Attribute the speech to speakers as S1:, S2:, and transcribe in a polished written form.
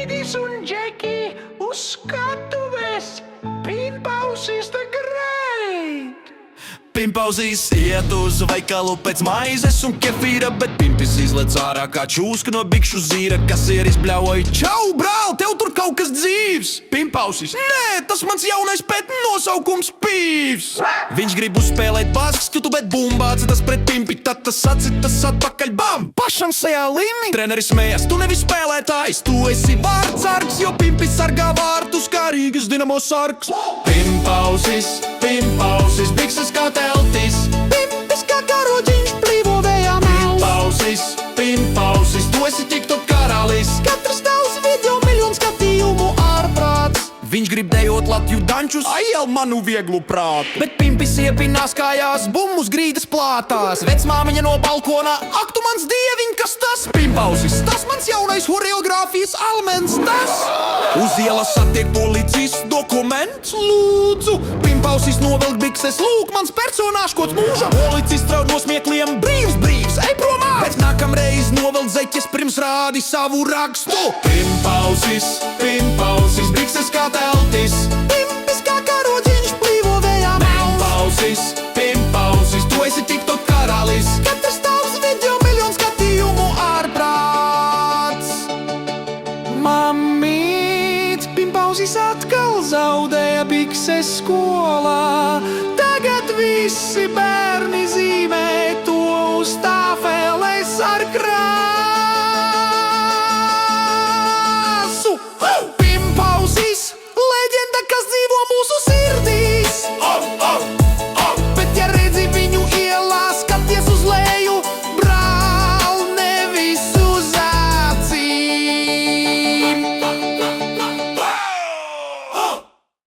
S1: Speedis un Džeki uz skatuves. Pinpausis the great.
S2: Pimpauzīs iet uz veikalu pēc maizes un kefīra, bet pimpis izlec ārā kā čūska no bikšu zīra, kas ir izbļauj. Čau, brāl, tev tur kaut kas dzīvs! Pimpauzīs, nē, tas mans jaunais pēt nosaukums Pīvs! Viņš grib uzspēlēt basktu, bet bumbāts tas pret pimpi, tad tas acitas atpakaļ, bam! Pašam sejā limi! Treneris smējas, tu nevis spēlētājs, tu esi vārdsargs, jo pimpi sargā vārtus kā Rīgas Dinamo sargs. Pimpauzīs, bikses kā teltis,
S3: Pimpis kā karodziņš plīvo vējā mēls.
S2: Pimpausis, tu esi tiktok karalis.
S3: Katrs tavs video miljonu skatījumu ārprāts.
S2: Viņš grib dejot Latviju dančus, aiel manu vieglu prātu. Bet pimpis iepinās kājās, bummus grīdas plātās. Vecmāmiņa no balkonā, ak tu mans dieviņ, kas tas? Pimpausis, tas mans jaunais horeogrāfijas almens, tas! Uz ielas satiek policijas dokuments, lūdzu. Pimpausis novelk bikses, lūk mans personāžs kods mūža. Policists raud no smiekliem, brīvs, ej promā! Bet nākamreiz novelk zeķes, pirms rādi savu rakstu. Pimpausis, bikses kā teltis.
S3: Pimpis kā karodziņš plīvo vējā mēls.
S2: Pimpausis, tu esi tiktok karalis.
S3: Katrs tavs video miljonu skatījumu ārprāts. Mamīt, Pimpausis atkal zaudēja bikses skolā. Tagad visi bērni zīmē to uz tā.